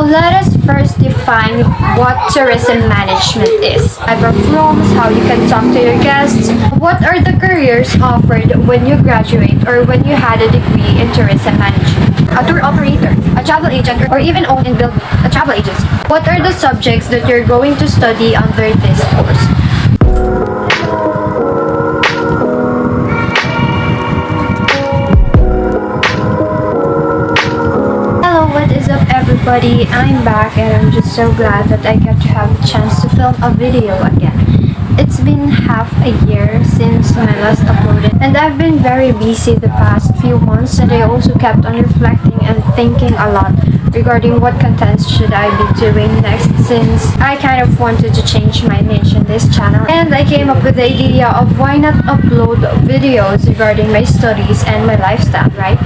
let us first define what tourism management is. Type of rooms, how you can talk to your guests, what are the careers offered when you graduate or when you had a degree in tourism management. A tour operator, a travel agent, or even own and build a travel agency. What are the subjects that you're going to study under this course? Everybody, I'm back and I'm just so glad that I get to have a chance to film a video again. It's been half a year since my last uploaded and I've been very busy the past few months, and I also kept on reflecting and thinking a lot regarding what contents should I be doing next, since I kind of wanted to change my niche in this channel, and I came up with the idea of why not upload videos regarding my studies and my lifestyle, right?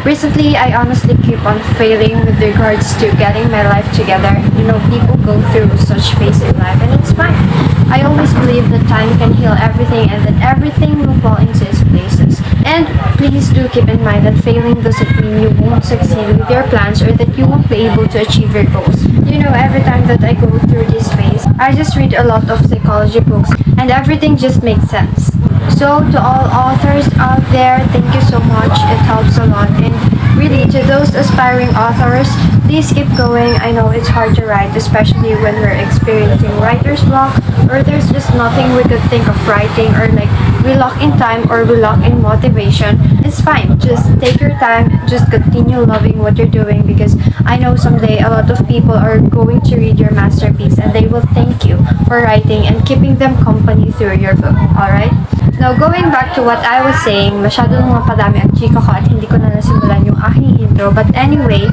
Recently, I honestly keep on failing with regards to getting my life together. You know, people go through such phase in life and it's fine. I always believe that time can heal everything and that everything will fall into its places. And please do keep in mind that failing doesn't mean you won't succeed with your plans or that you won't be able to achieve your goals. You know, every time that I go through this phase, I just read a lot of psychology books and everything just makes sense. So to all authors out there, thank you so much. It helps a lot. And really, to those aspiring authors, please keep going. I know it's hard to write, especially when we're experiencing writer's block or there's just nothing we could think of writing, or like we lock in time or we lock in motivation. It's fine. Just take your time. Just continue loving what you're doing, because I know someday a lot of people are going to read your masterpiece and they will thank you for writing and keeping them company through your book. Alright? Now, going back to what I was saying, masyadong mapadami ang chika ko at hindi ko na nasimulan yung aking intro. But anyway,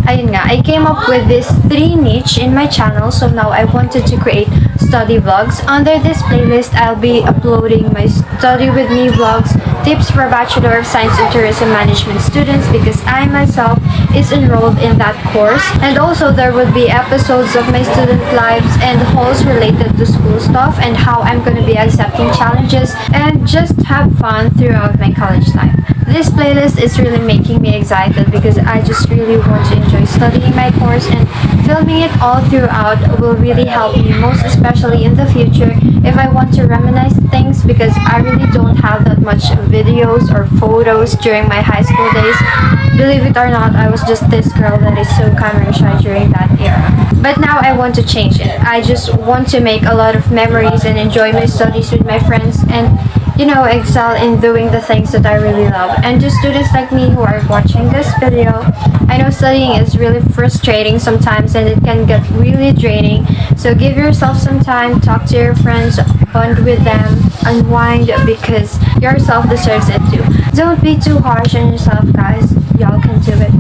ayun nga, I came up with this 3 niche in my channel. So now I wanted to create study vlogs. Under this playlist, I'll be uploading my study with me vlogs, tips for Bachelor of Science in Tourism Management students, because I myself is enrolled in that course. And also there would be episodes of my student lives and hauls related to school stuff and how I'm going to be accepting challenges and just have fun throughout my college life. This playlist is really making me excited because I just really want to enjoy studying my course, and filming it all throughout will really help me, most especially in the future if I want to reminisce things, because I really don't have that much videos or photos during my high school days. Believe it or not, I was just this girl that is so camera shy during that era. But now I want to change it. I just want to make a lot of memories and enjoy my studies with my friends and, you know, excel in doing the things that I really love. And to students like me who are watching this video, I know studying is really frustrating sometimes and it can get really draining. So give yourself some time, talk to your friends, bond with them, unwind, because yourself deserves it too. Don't be too harsh on yourself, guys. Y'all can do it.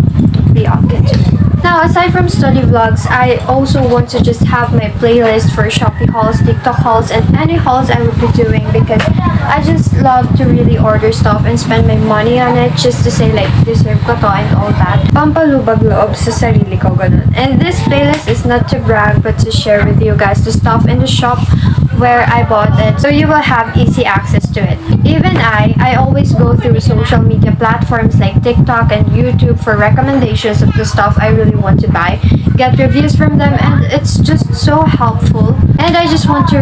We all can do it. Now, aside from study vlogs, I also want to just have my playlist for Shopee hauls, TikTok hauls, and any hauls I would be doing, because I just love to really order stuff and spend my money on it just to say like, deserve ko to and all that. Pampalubag loob sa sarili ko, ganun. And this playlist is not to brag but to share with you guys the stuff in the shop where I bought it, so you will have easy access to it. Even I always go through social media platforms like TikTok and YouTube for recommendations of the stuff I really want to buy, get reviews from them, and it's just so helpful. And I just want to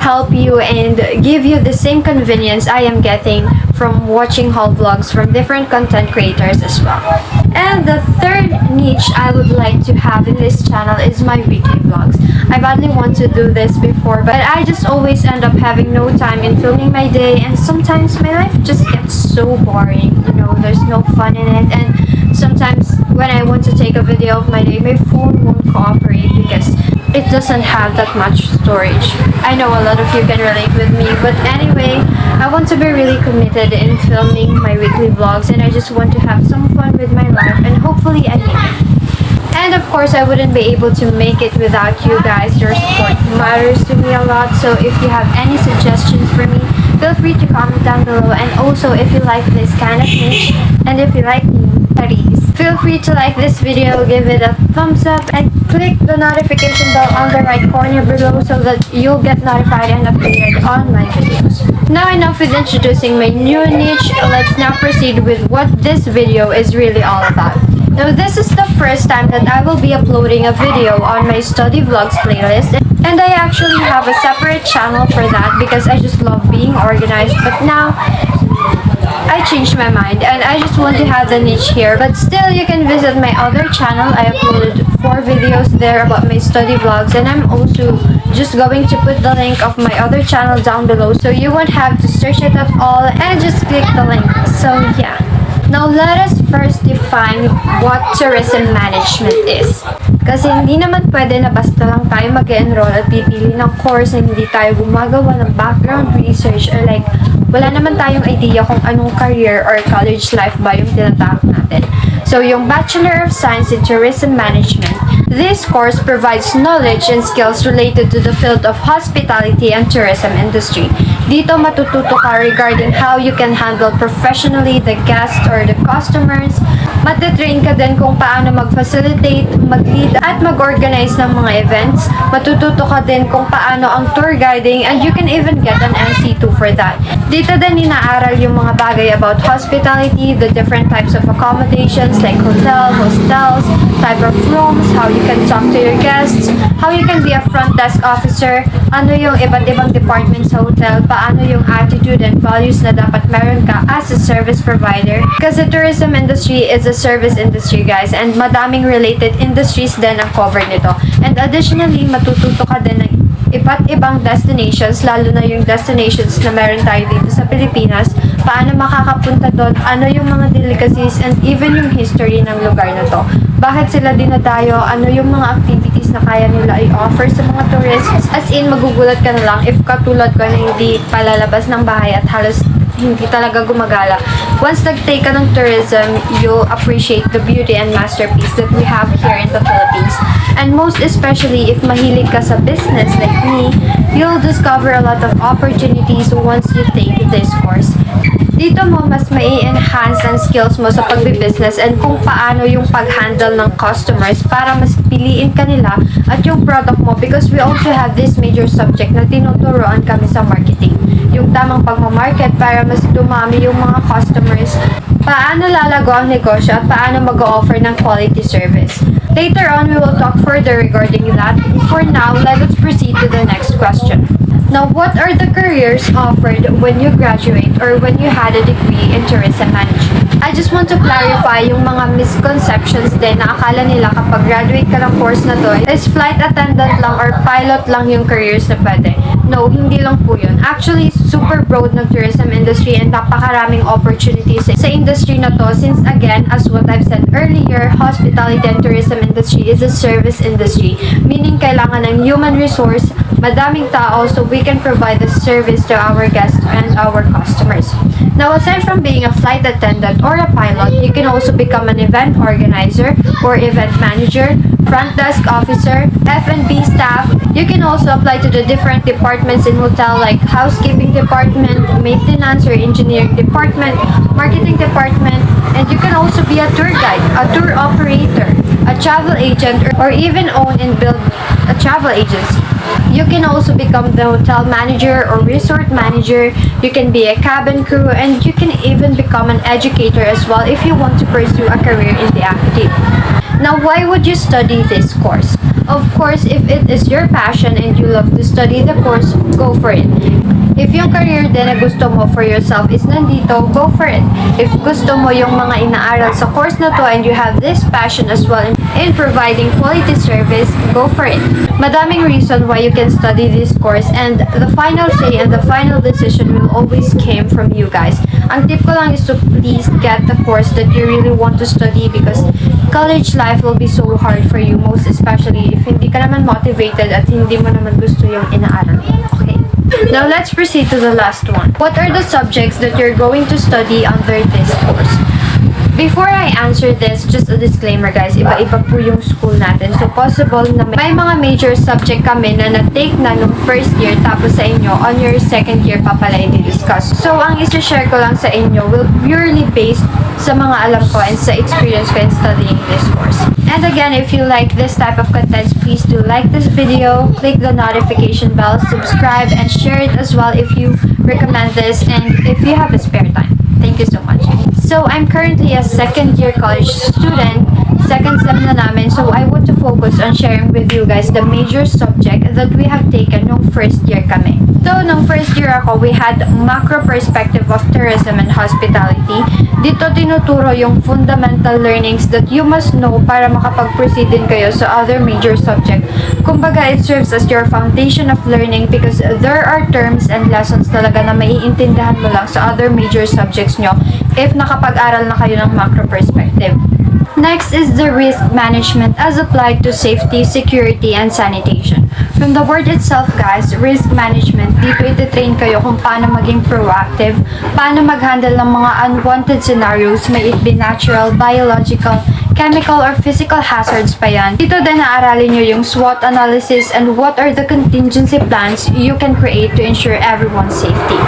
help you and give you the same convenience I am getting from watching haul vlogs from different content creators as well. And the third niche I would like to have in this channel is my weekly vlogs. I badly want to do this before, but I just always end up having no time in filming my day, and sometimes my life just gets so boring. You know, there's no fun in it, and sometimes when I want to take a video of my day, my phone won't cooperate because it doesn't have that much storage. I know a lot of you can relate with me, but anyway, I want to be really committed in filming my weekly vlogs, and I just want to have some fun with my life, and hopefully I make it. And of course, I wouldn't be able to make it without you guys. Your support matters to me a lot, so if you have any suggestions for me, feel free to comment down below. And also, if you like this kind of niche, and if you like me, feel free to like this video, give it a thumbs up, and click the notification bell on the right corner below so that you'll get notified and updated on my videos. Now enough with introducing my new niche, let's now proceed with what this video is really all about. Now, this is the first time that I will be uploading a video on my study vlogs playlist, and I actually have a separate channel for that because I just love being organized. But now, I changed my mind and I just want to have the niche here. But still, you can visit my other channel. I uploaded 4 videos there about my study vlogs, and I'm also just going to put the link of my other channel down below so you won't have to search it at all and just click the link. So yeah. Now, let us first define what tourism management is. Kasi hindi naman pwede na basta lang tayo mag-enroll at pipili ng course na hindi tayo gumagawa ng background research or like wala naman tayong idea kung anong career or college life ba yung tinatawag natin. So, yung Bachelor of Science in Tourism Management, this course provides knowledge and skills related to the field of hospitality and tourism industry. Dito matututo ka regarding how you can handle professionally the guests or the customers. Matitrain ka din kung paano mag-facilitate, mag-lead at mag-organize ng mga events. Matututo ka din kung paano ang tour guiding, and you can even get an NC2 for that. Dito din inaaral yung mga bagay about hospitality, the different types of accommodations like hotel, hostels, type of rooms, how you can talk to your guests, how you can be a front desk officer, ano yung iba't ibang departments sa hotel, paano yung attitude and values na dapat meron ka as a service provider. Kasi tourism industry is a service industry, guys, and madaming related industries din ang covered nito. And additionally, matututo ka din ng iba't ibang destinations, lalo na yung destinations na meron tayo dito sa Pilipinas, paano makakapunta doon, ano yung mga delicacies, and even yung history ng lugar na to. Bakit sila dinadayo, ano yung mga activities na kaya nila i-offer sa mga tourists. As in, magugulat ka na lang if katulad ko na hindi palalabas ng bahay at halos hindi talaga gumagala. Once nag-take ka ng tourism, you'll appreciate the beauty and masterpiece that we have here in the Philippines. And most especially if mahilig ka sa business like me, you'll discover a lot of opportunities once you take this course. Dito mo mas mai-enhance ang skills mo sa pagbibusiness and kung paano yung pag-handle ng customers para mas piliin ka nila at yung product mo, because we also have this major subject na tinuturoan kami sa marketing. Yung tamang pagmamarket para mas dumami yung mga customers, paano lalago ang negosyo at paano mag-offer ng quality service. Later on, we will talk further regarding that. For now, let's proceed to the next question. Now, what are the careers offered when you graduate or when you had a degree in tourism management? I just want to clarify yung mga misconceptions din na akala nila kapag graduate ka ng course na to is flight attendant lang or pilot lang yung careers na pwede. No, hindi lang po yun. Actually, super broad ng tourism industry and napakaraming opportunities sa industry na to since again, as what I've said earlier, hospitality and tourism industry is a service industry. Meaning, kailangan ng human resource, madaming tao, so we can provide the service to our guests and our customers. Now, aside from being a flight attendant or a pilot, you can also become an event organizer or event manager, front desk officer, F&B staff. You can also apply to the different departments in hotel like housekeeping department, maintenance or engineering department, marketing department, and you can also be a tour guide, a tour operator, a travel agent, or even own and build a travel agency. You can also become the hotel manager or resort manager. You can be a cabin crew, and you can even become an educator as well if you want to pursue a career in the academy. Now, why would you study this course? Of course, if it is your passion and you love to study the course, go for it. If yung career din na gusto mo for yourself is nandito, go for it. If gusto mo yung mga inaaral sa course na to and you have this passion as well in providing quality service, go for it. Madaming reason why you can study this course, and the final say and the final decision will always came from you guys. Ang tip ko lang is to please get the course that you really want to study, because college life will be so hard for you, most especially if hindi ka naman motivated at hindi mo naman gusto yung inaaral. Okay? Now, let's proceed to the last one. What are the subjects that you're going to study under this course? Before I answer this, just a disclaimer guys, iba-iba po yung school natin. So, possible na may mga major subject kami na na-take na nung first year, tapos sa inyo, on your second year pa pala i-discuss. So, ang isa-share ko lang sa inyo will purely based sa mga alam ko and sa experience ko in studying this course. And again, if you like this type of content, please do like this video, click the notification bell, subscribe, and share it as well if you recommend this and if you have a spare time. Thank you so much. So, I'm currently a second year college student second sem na namin. So I want to focus on sharing with you guys the major subject that we have taken nung first year kami. So nung first year ako, we had macro perspective of tourism and hospitality. Dito tinuturo yung fundamental learnings that you must know para makapag-proceed din kayo sa other major subject. Kumbaga, it serves as your foundation of learning because there are terms and lessons talaga na maiintindihan mo lang sa other major subjects nyo if nakapag-aral na kayo ng macro perspective. Next is the risk management as applied to safety, security, and sanitation. From the word itself, guys, risk management, dito ititrain kayo kung paano maging proactive, paano mag-handle ng mga unwanted scenarios, may it be natural, biological, chemical, or physical hazards pa yan. Dito din naaralin nyo yung SWOT analysis and what are the contingency plans you can create to ensure everyone's safety.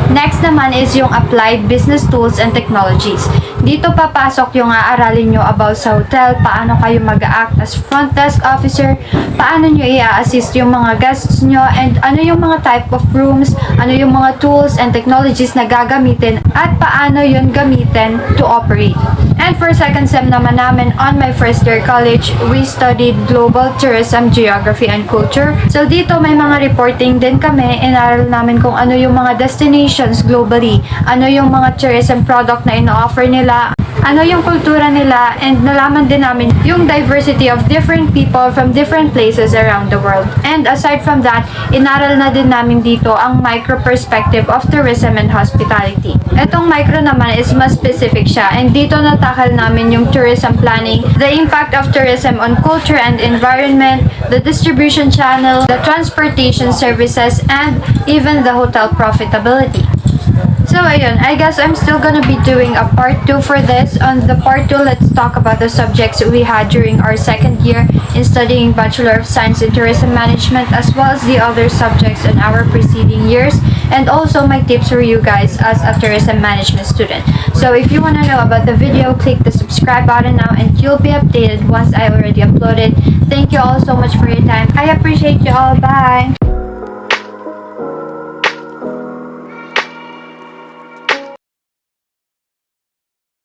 Next naman is yung applied business tools and technologies. Dito papasok yung aaralin nyo about sa hotel, paano kayo mag-act as front desk officer, paano nyo i-assist yung mga guests nyo, and ano yung mga type of rooms, ano yung mga tools and technologies na gagamitin, at paano yun gamitin to operate. And for second sem naman namin on my first year college, we studied global tourism, geography, and culture. So dito may mga reporting din kami, inaral namin kung ano yung mga destinations globally, ano yung mga tourism product na ino-offer nila, ano yung kultura nila, and nalaman din namin yung diversity of different people from different places around the world. And aside from that, inaral na din namin dito ang micro perspective of tourism and hospitality. Etong micro naman is mas specific siya, and dito natakal namin yung tourism planning, the impact of tourism on culture and environment, the distribution channel, the transportation services, and even the hotel profitability. So ayun, I guess I'm still gonna be doing a part 2 for this. On the part 2, let's talk about the subjects we had during our second year in studying Bachelor of Science in Tourism Management, as well as the other subjects in our preceding years, and also my tips for you guys as a tourism management student. So if you wanna know about the video, click the subscribe button now and you'll be updated once I already uploaded. Thank you all so much for your time. I appreciate you all. Bye!